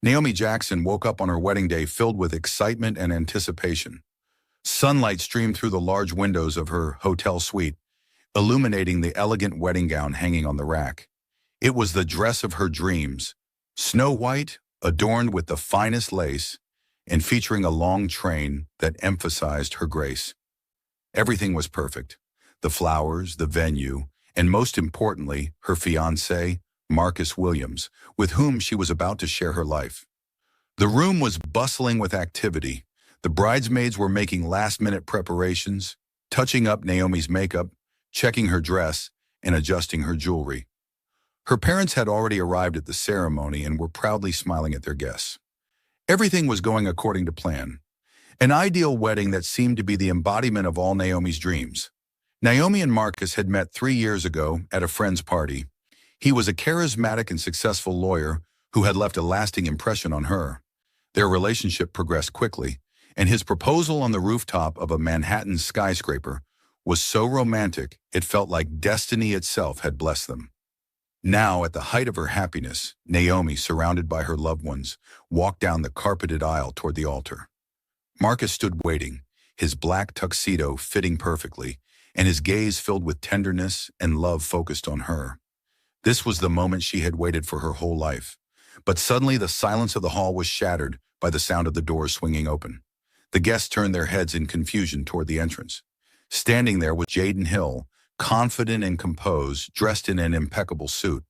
Naomi Jackson woke up on her wedding day filled with excitement and anticipation. Sunlight streamed through the large windows of her hotel suite, illuminating the elegant wedding gown hanging on the rack. It was the dress of her dreams, snow white, adorned with the finest lace, and featuring a long train that emphasized her grace. Everything was perfect. The flowers, the venue, and most importantly, her fiancé, Marcus Williams, with whom she was about to share her life. The room was bustling with activity. The bridesmaids were making last-minute preparations, touching up Naomi's makeup, checking her dress, and adjusting her jewelry. Her parents had already arrived at the ceremony and were proudly smiling at their guests. Everything was going according to plan. An ideal wedding that seemed to be the embodiment of all Naomi's dreams. Naomi and Marcus had met 3 years ago at a friend's party. He was a charismatic and successful lawyer who had left a lasting impression on her. Their relationship progressed quickly, and his proposal on the rooftop of a Manhattan skyscraper was so romantic it felt like destiny itself had blessed them. Now, at the height of her happiness, Naomi, surrounded by her loved ones, walked down the carpeted aisle toward the altar. Marcus stood waiting, his black tuxedo fitting perfectly, and his gaze filled with tenderness and love focused on her. This was the moment she had waited for her whole life. But suddenly the silence of the hall was shattered by the sound of the doors swinging open. The guests turned their heads in confusion toward the entrance. Standing there was Jaden Hill, confident and composed, dressed in an impeccable suit.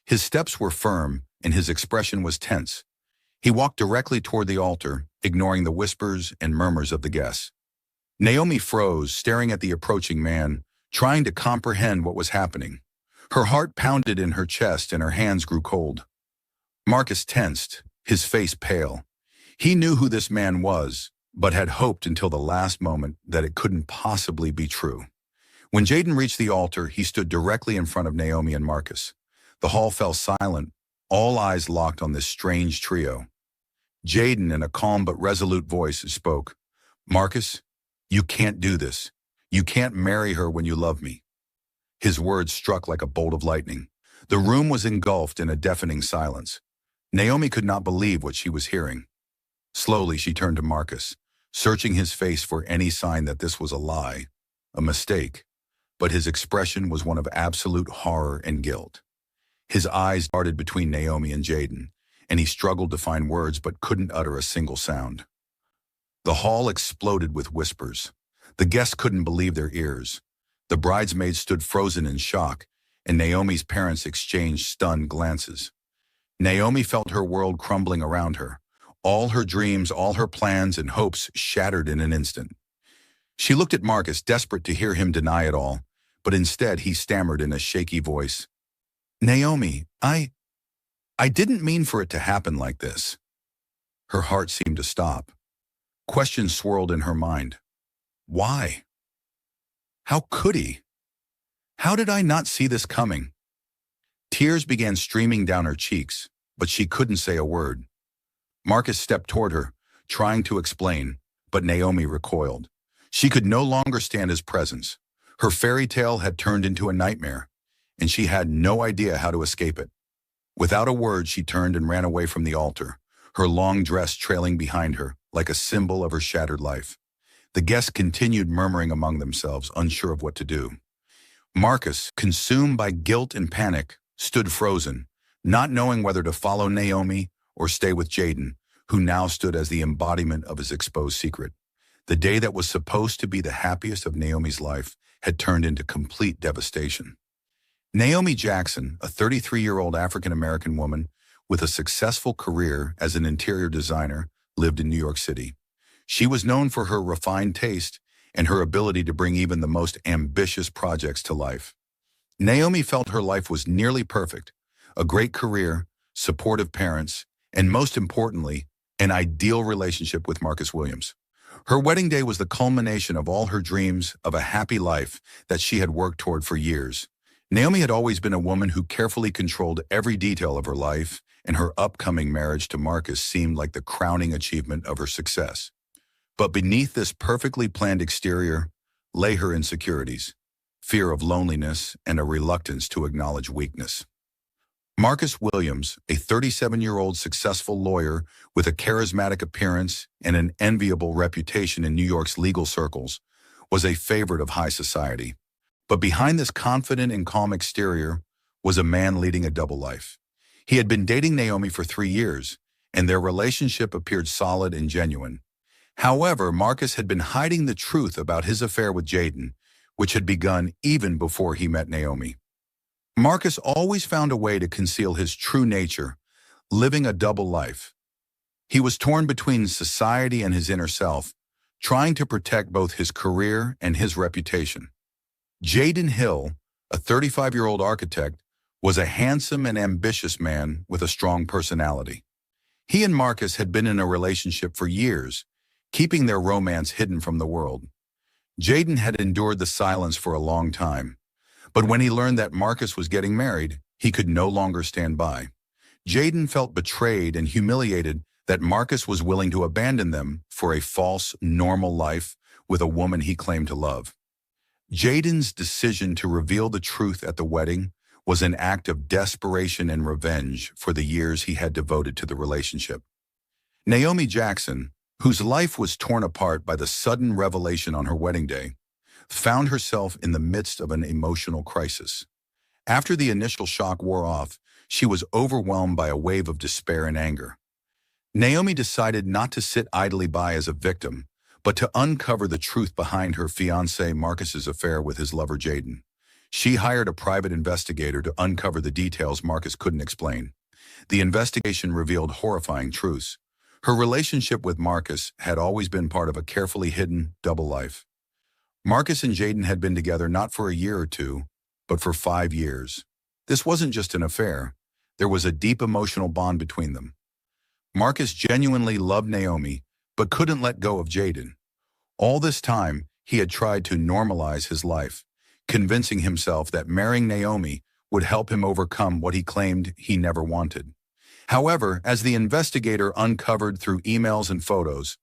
His steps were firm and his expression was tense. He walked directly toward the altar, ignoring the whispers and murmurs of the guests. Naomi froze, staring at the approaching man, trying to comprehend what was happening. Her heart pounded in her chest and her hands grew cold. Marcus tensed, his face pale. He knew who this man was, but had hoped until the last moment that it couldn't possibly be true. When Jaden reached the altar, he stood directly in front of Naomi and Marcus. The hall fell silent, all eyes locked on this strange trio. Jaden, in a calm but resolute voice, spoke. "Marcus, you can't do this. You can't marry her when you love me." His words struck like a bolt of lightning. The room was engulfed in a deafening silence. Naomi could not believe what she was hearing. Slowly, she turned to Marcus, searching his face for any sign that this was a lie, a mistake. But his expression was one of absolute horror and guilt. His eyes darted between Naomi and Jaden, and he struggled to find words but couldn't utter a single sound. The hall exploded with whispers. The guests couldn't believe their ears. The bridesmaids stood frozen in shock, and Naomi's parents exchanged stunned glances. Naomi felt her world crumbling around her. All her dreams, all her plans and hopes shattered in an instant. She looked at Marcus, desperate to hear him deny it all, but instead he stammered in a shaky voice. "Naomi, I didn't mean for it to happen like this." Her heart seemed to stop. Questions swirled in her mind. Why? How could he? How did I not see this coming? Tears began streaming down her cheeks, but she couldn't say a word. Marcus stepped toward her, trying to explain, but Naomi recoiled. She could no longer stand his presence. Her fairy tale had turned into a nightmare, and she had no idea how to escape it. Without a word, she turned and ran away from the altar, her long dress trailing behind her like a symbol of her shattered life. The guests continued murmuring among themselves, unsure of what to do. Marcus, consumed by guilt and panic, stood frozen, not knowing whether to follow Naomi or stay with Jaden, who now stood as the embodiment of his exposed secret. The day that was supposed to be the happiest of Naomi's life had turned into complete devastation. Naomi Jackson, a 33-year-old African-American woman with a successful career as an interior designer, lived in New York City. She was known for her refined taste and her ability to bring even the most ambitious projects to life. Naomi felt her life was nearly perfect, a great career, supportive parents, and most importantly, an ideal relationship with Marcus Williams. Her wedding day was the culmination of all her dreams of a happy life that she had worked toward for years. Naomi had always been a woman who carefully controlled every detail of her life, and her upcoming marriage to Marcus seemed like the crowning achievement of her success. But beneath this perfectly planned exterior lay her insecurities, fear of loneliness, and a reluctance to acknowledge weakness. Marcus Williams, a 37-year-old successful lawyer with a charismatic appearance and an enviable reputation in New York's legal circles, was a favorite of high society. But behind this confident and calm exterior was a man leading a double life. He had been dating Naomi for 3 years, and their relationship appeared solid and genuine. However, Marcus had been hiding the truth about his affair with Jaden, which had begun even before he met Naomi. Marcus always found a way to conceal his true nature, living a double life. He was torn between society and his inner self, trying to protect both his career and his reputation. Jaden Hill, a 35-year-old architect, was a handsome and ambitious man with a strong personality. He and Marcus had been in a relationship for years, keeping their romance hidden from the world. Jaden had endured the silence for a long time, but when he learned that Marcus was getting married, he could no longer stand by. Jaden felt betrayed and humiliated that Marcus was willing to abandon them for a false, normal life with a woman he claimed to love. Jaden's decision to reveal the truth at the wedding was an act of desperation and revenge for the years he had devoted to the relationship. Naomi Jackson, whose life was torn apart by the sudden revelation on her wedding day, found herself in the midst of an emotional crisis. After the initial shock wore off, she was overwhelmed by a wave of despair and anger. Naomi decided not to sit idly by as a victim, but to uncover the truth behind her fiancé Marcus's affair with his lover Jaden. She hired a private investigator to uncover the details Marcus couldn't explain. The investigation revealed horrifying truths. Her relationship with Marcus had always been part of a carefully hidden double life. Marcus and Jaden had been together not for a year or two, but for 5 years. This wasn't just an affair. There was a deep emotional bond between them. Marcus genuinely loved Naomi, but couldn't let go of Jaden. All this time, he had tried to normalize his life, convincing himself that marrying Naomi would help him overcome what he claimed he never wanted. However, as the investigator uncovered through emails and photos,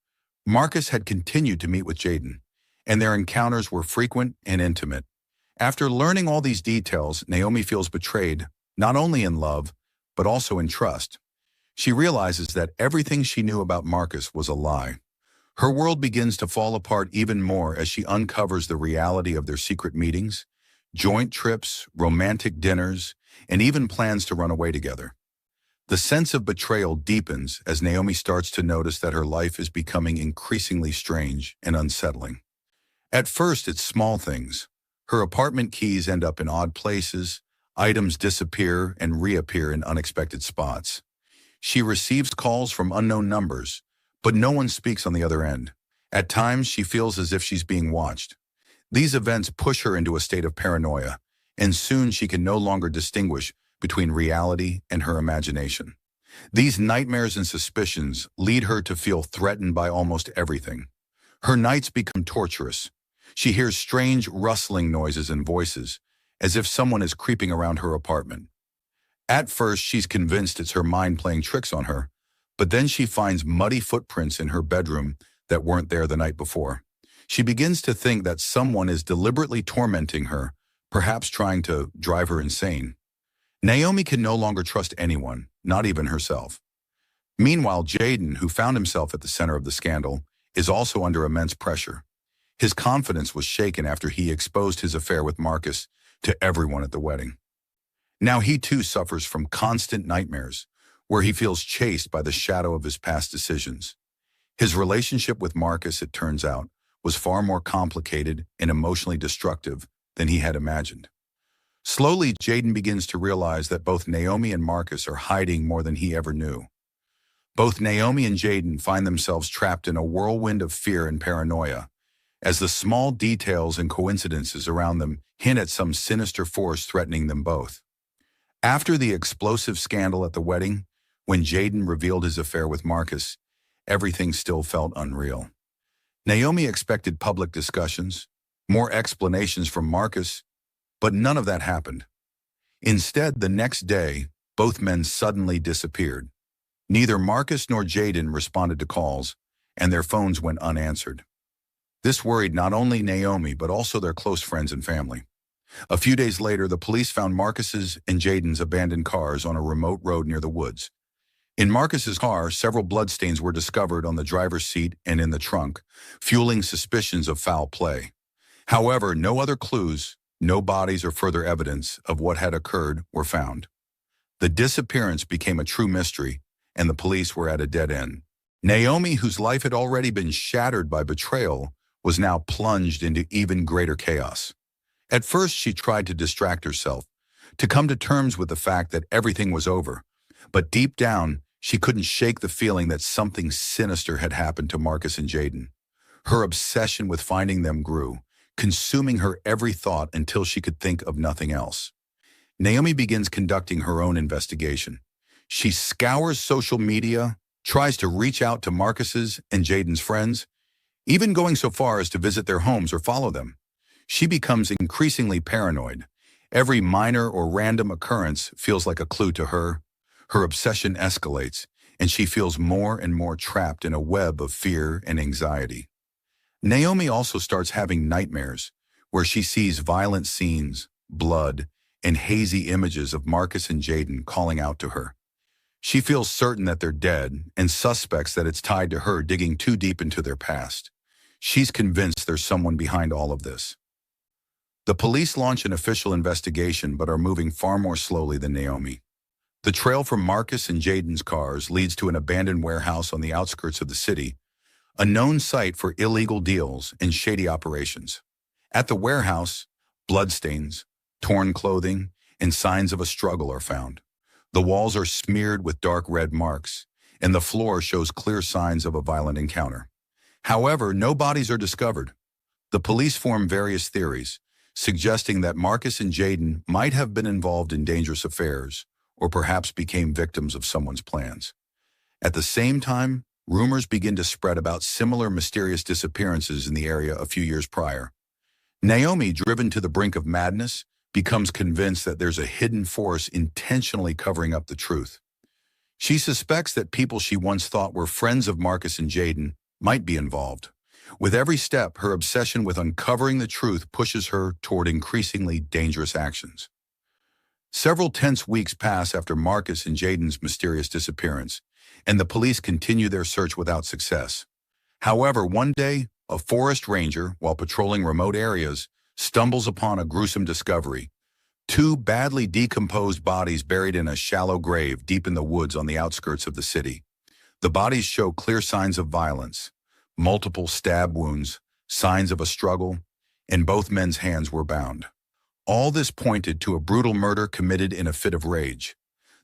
Marcus had continued to meet with Jaden, and their encounters were frequent and intimate. After learning all these details, Naomi feels betrayed, not only in love, but also in trust. She realizes that everything she knew about Marcus was a lie. Her world begins to fall apart even more as she uncovers the reality of their secret meetings, joint trips, romantic dinners, and even plans to run away together. The sense of betrayal deepens as Naomi starts to notice that her life is becoming increasingly strange and unsettling. At first, it's small things. Her apartment keys end up in odd places, items disappear and reappear in unexpected spots. She receives calls from unknown numbers, but no one speaks on the other end. At times, she feels as if she's being watched. These events push her into a state of paranoia, and soon she can no longer distinguish between reality and her imagination. These nightmares and suspicions lead her to feel threatened by almost everything. Her nights become torturous. She hears strange rustling noises and voices, as if someone is creeping around her apartment. At first, she's convinced it's her mind playing tricks on her, but then she finds muddy footprints in her bedroom that weren't there the night before. She begins to think that someone is deliberately tormenting her, perhaps trying to drive her insane. Naomi can no longer trust anyone, not even herself. Meanwhile, Jaden, who found himself at the center of the scandal, is also under immense pressure. His confidence was shaken after he exposed his affair with Marcus to everyone at the wedding. Now he too suffers from constant nightmares, where he feels chased by the shadow of his past decisions. His relationship with Marcus, it turns out, was far more complicated and emotionally destructive than he had imagined. Slowly, Jaden begins to realize that both Naomi and Marcus are hiding more than he ever knew. Both Naomi and Jaden find themselves trapped in a whirlwind of fear and paranoia, as the small details and coincidences around them hint at some sinister force threatening them both. After the explosive scandal at the wedding, when Jaden revealed his affair with Marcus, everything still felt unreal. Naomi expected public discussions, more explanations from Marcus, but none of that happened. Instead, the next day, both men suddenly disappeared. Neither Marcus nor Jaden responded to calls, and their phones went unanswered. This worried not only Naomi, but also their close friends and family. A few days later, the police found Marcus's and Jaden's abandoned cars on a remote road near the woods. In Marcus's car, several bloodstains were discovered on the driver's seat and in the trunk, fueling suspicions of foul play. However, no other clues, no bodies or further evidence of what had occurred were found. The disappearance became a true mystery, and the police were at a dead end. Naomi, whose life had already been shattered by betrayal, was now plunged into even greater chaos. At first, she tried to distract herself, to come to terms with the fact that everything was over. But deep down, she couldn't shake the feeling that something sinister had happened to Marcus and Jaden. Her obsession with finding them grew, consuming her every thought until she could think of nothing else. Naomi begins conducting her own investigation. She scours social media, tries to reach out to Marcus's and Jaden's friends, even going so far as to visit their homes or follow them. She becomes increasingly paranoid. Every minor or random occurrence feels like a clue to her. Her obsession escalates, and she feels more and more trapped in a web of fear and anxiety. Naomi also starts having nightmares, where she sees violent scenes, blood, and hazy images of Marcus and Jaden calling out to her. She feels certain that they're dead and suspects that it's tied to her digging too deep into their past. She's convinced there's someone behind all of this. The police launch an official investigation but are moving far more slowly than Naomi. The trail from Marcus and Jaden's cars leads to an abandoned warehouse on the outskirts of the city, a known site for illegal deals and shady operations. At the warehouse, bloodstains, torn clothing, and signs of a struggle are found. The walls are smeared with dark red marks, and the floor shows clear signs of a violent encounter. However, no bodies are discovered. The police form various theories, suggesting that Marcus and Jaden might have been involved in dangerous affairs, or perhaps became victims of someone's plans. At the same time, rumors begin to spread about similar mysterious disappearances in the area a few years prior. Naomi, driven to the brink of madness, becomes convinced that there's a hidden force intentionally covering up the truth. She suspects that people she once thought were friends of Marcus and Jaden might be involved. With every step, her obsession with uncovering the truth pushes her toward increasingly dangerous actions. Several tense weeks pass after Marcus and Jaden's mysterious disappearance, and the police continue their search without success. However, one day, a forest ranger, while patrolling remote areas, stumbles upon a gruesome discovery: two badly decomposed bodies buried in a shallow grave deep in the woods on the outskirts of the city. The bodies show clear signs of violence, multiple stab wounds, signs of a struggle, and both men's hands were bound. All this pointed to a brutal murder committed in a fit of rage.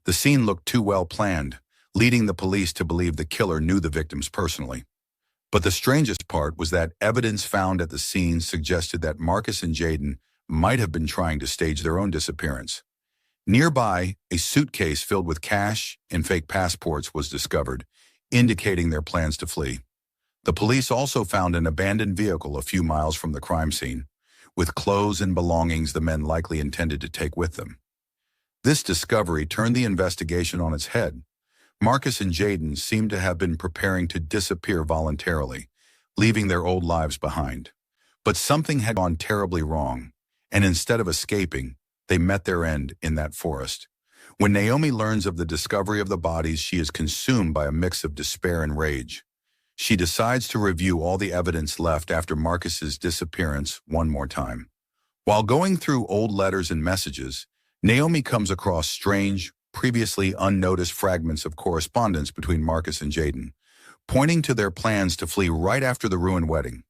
The scene looked too well planned, leading the police to believe the killer knew the victims personally. But the strangest part was that evidence found at the scene suggested that Marcus and Jaden might have been trying to stage their own disappearance. Nearby, a suitcase filled with cash and fake passports was discovered, indicating their plans to flee. The police also found an abandoned vehicle a few miles from the crime scene, with clothes and belongings the men likely intended to take with them. This discovery turned the investigation on its head. Marcus and Jaden seemed to have been preparing to disappear voluntarily, leaving their old lives behind. But something had gone terribly wrong, and instead of escaping, they met their end in that forest. When Naomi learns of the discovery of the bodies, she is consumed by a mix of despair and rage. She decides to review all the evidence left after Marcus's disappearance one more time. While going through old letters and messages, Naomi comes across strange, previously unnoticed fragments of correspondence between Marcus and Jaden, pointing to their plans to flee right after the ruined wedding.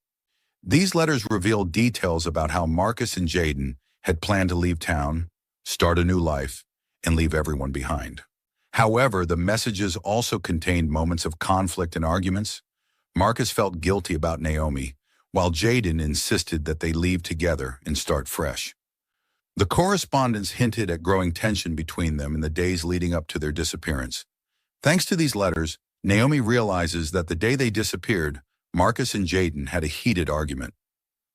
These letters reveal details about how Marcus and Jaden had planned to leave town, start a new life, and leave everyone behind. However, the messages also contained moments of conflict and arguments. Marcus felt guilty about Naomi, while Jaden insisted that they leave together and start fresh. The correspondence hinted at growing tension between them in the days leading up to their disappearance. Thanks to these letters, Naomi realizes that the day they disappeared, Marcus and Jaden had a heated argument.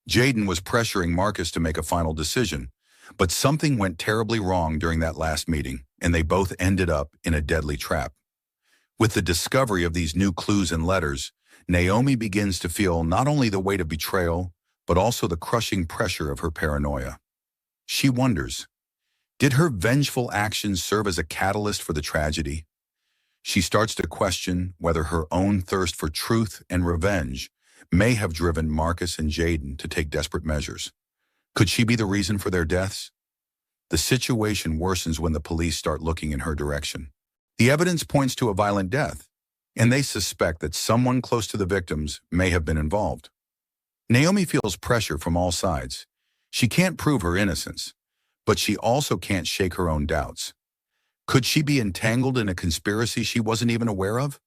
Jaden was pressuring Marcus to make a final decision, but something went terribly wrong during that last meeting, and they both ended up in a deadly trap. With the discovery of these new clues and letters, Naomi begins to feel not only the weight of betrayal, but also the crushing pressure of her paranoia. She wonders, did her vengeful actions serve as a catalyst for the tragedy? She starts to question whether her own thirst for truth and revenge may have driven Marcus and Jaden to take desperate measures. Could she be the reason for their deaths? The situation worsens when the police start looking in her direction. The evidence points to a violent death, and they suspect that someone close to the victims may have been involved. Naomi feels pressure from all sides. She can't prove her innocence, but she also can't shake her own doubts. Could she be entangled in a conspiracy she wasn't even aware of?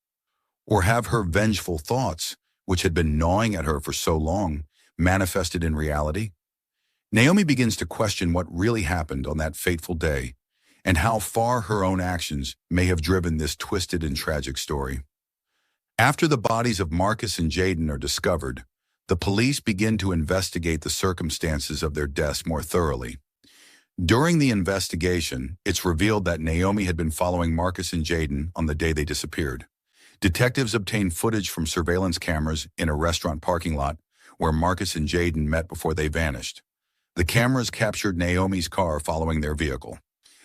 Or have her vengeful thoughts, which had been gnawing at her for so long, manifested in reality? Naomi begins to question what really happened on that fateful day and how far her own actions may have driven this twisted and tragic story. After the bodies of Marcus and Jaden are discovered, the police begin to investigate the circumstances of their deaths more thoroughly. During the investigation, it's revealed that Naomi had been following Marcus and Jaden on the day they disappeared. Detectives obtained footage from surveillance cameras in a restaurant parking lot where Marcus and Jaden met before they vanished. The cameras captured Naomi's car following their vehicle.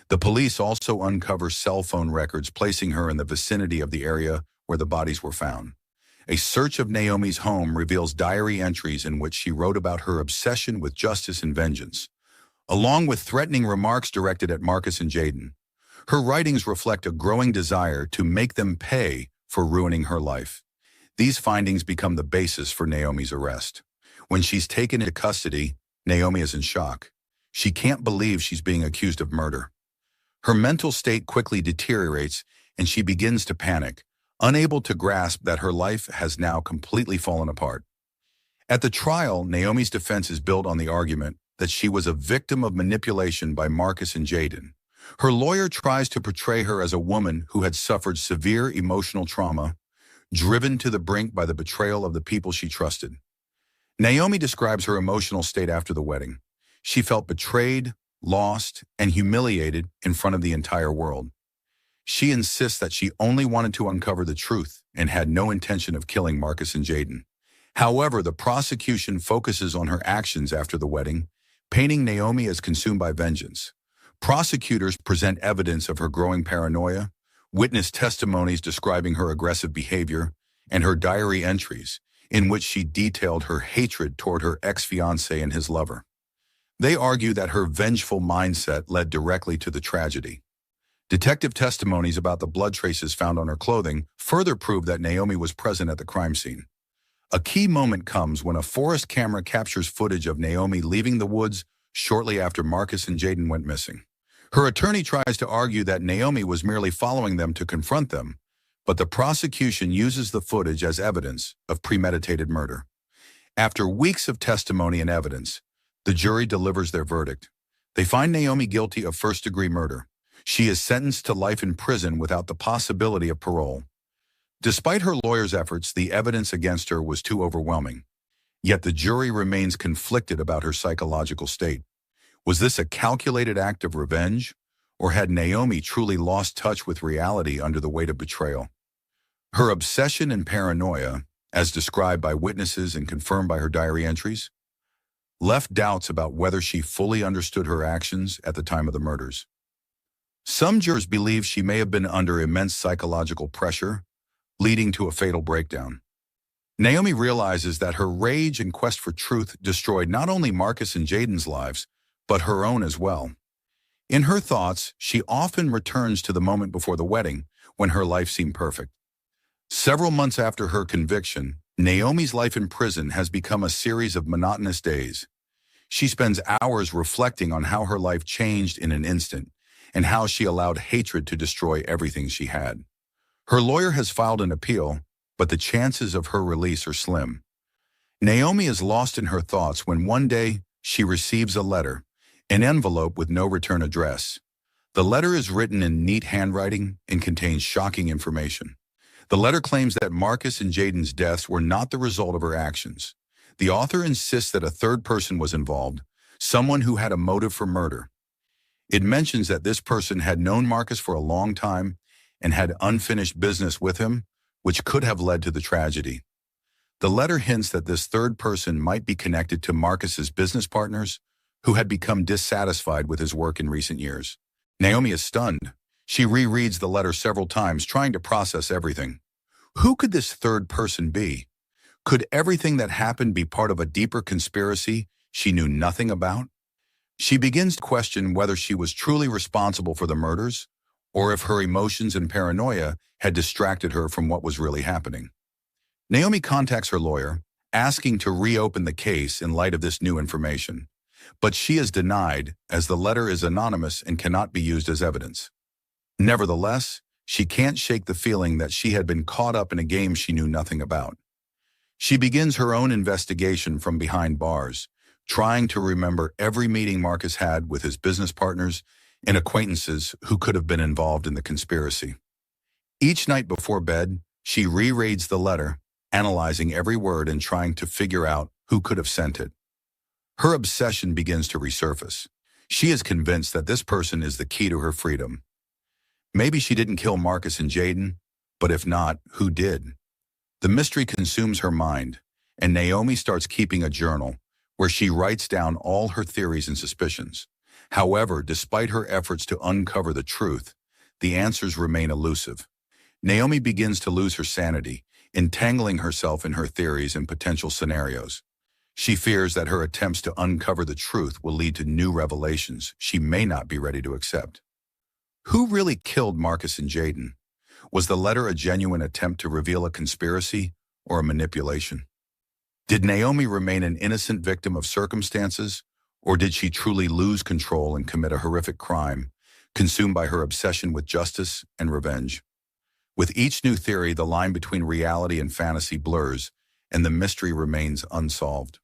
The police also uncover cell phone records placing her in the vicinity of the area where the bodies were found. A search of Naomi's home reveals diary entries in which she wrote about her obsession with justice and vengeance, along with threatening remarks directed at Marcus and Jaden. Her writings reflect a growing desire to make them pay for ruining her life. These findings become the basis for Naomi's arrest. When she's taken into custody, Naomi is in shock. She can't believe she's being accused of murder. Her mental state quickly deteriorates and she begins to panic, unable to grasp that her life has now completely fallen apart. At the trial, Naomi's defense is built on the argument that she was a victim of manipulation by Marcus and Jaden. Her lawyer tries to portray her as a woman who had suffered severe emotional trauma, driven to the brink by the betrayal of the people she trusted. Naomi describes her emotional state after the wedding. She felt betrayed, lost, and humiliated in front of the entire world. She insists that she only wanted to uncover the truth and had no intention of killing Marcus and Jaden. However, the prosecution focuses on her actions after the wedding, painting Naomi as consumed by vengeance. Prosecutors present evidence of her growing paranoia, witness testimonies describing her aggressive behavior, and her diary entries, in which she detailed her hatred toward her ex-fiancé and his lover. They argue that her vengeful mindset led directly to the tragedy. Detective testimonies about the blood traces found on her clothing further prove that Naomi was present at the crime scene. A key moment comes when a forest camera captures footage of Naomi leaving the woods shortly after Marcus and Jaden went missing. Her attorney tries to argue that Naomi was merely following them to confront them, but the prosecution uses the footage as evidence of premeditated murder. After weeks of testimony and evidence, the jury delivers their verdict. They find Naomi guilty of first-degree murder. She is sentenced to life in prison without the possibility of parole. Despite her lawyer's efforts, the evidence against her was too overwhelming. Yet the jury remains conflicted about her psychological state. Was this a calculated act of revenge, or had Naomi truly lost touch with reality under the weight of betrayal? Her obsession and paranoia, as described by witnesses and confirmed by her diary entries, left doubts about whether she fully understood her actions at the time of the murders. Some jurors believe she may have been under immense psychological pressure, leading to a fatal breakdown. Naomi realizes that her rage and quest for truth destroyed not only Marcus and Jaden's lives, but her own as well. In her thoughts, she often returns to the moment before the wedding, when her life seemed perfect. Several months after her conviction, Naomi's life in prison has become a series of monotonous days. She spends hours reflecting on how her life changed in an instant and how she allowed hatred to destroy everything she had. Her lawyer has filed an appeal, but the chances of her release are slim. Naomi is lost in her thoughts when one day she receives a letter, an envelope with no return address. The letter is written in neat handwriting and contains shocking information. The letter claims that Marcus and Jaden's deaths were not the result of her actions. The author insists that a third person was involved, someone who had a motive for murder. It mentions that this person had known Marcus for a long time and had unfinished business with him, which could have led to the tragedy. The letter hints that this third person might be connected to Marcus's business partners, who had become dissatisfied with his work in recent years. Naomi is stunned. She rereads the letter several times, trying to process everything. Who could this third person be? Could everything that happened be part of a deeper conspiracy she knew nothing about? She begins to question whether she was truly responsible for the murders, or if her emotions and paranoia had distracted her from what was really happening. Naomi contacts her lawyer, asking to reopen the case in light of this new information. But she is denied, as the letter is anonymous and cannot be used as evidence. Nevertheless, she can't shake the feeling that she had been caught up in a game she knew nothing about. She begins her own investigation from behind bars, trying to remember every meeting Marcus had with his business partners and acquaintances who could have been involved in the conspiracy. Each night before bed, she rereads the letter, analyzing every word and trying to figure out who could have sent it. Her obsession begins to resurface. She is convinced that this person is the key to her freedom. Maybe she didn't kill Marcus and Jaden, but if not, who did? The mystery consumes her mind, and Naomi starts keeping a journal where she writes down all her theories and suspicions. However, despite her efforts to uncover the truth, the answers remain elusive. Naomi begins to lose her sanity, entangling herself in her theories and potential scenarios. She fears that her attempts to uncover the truth will lead to new revelations she may not be ready to accept. Who really killed Marcus and Jaden? Was the letter a genuine attempt to reveal a conspiracy or a manipulation? Did Naomi remain an innocent victim of circumstances, or did she truly lose control and commit a horrific crime, consumed by her obsession with justice and revenge? With each new theory, the line between reality and fantasy blurs, and the mystery remains unsolved.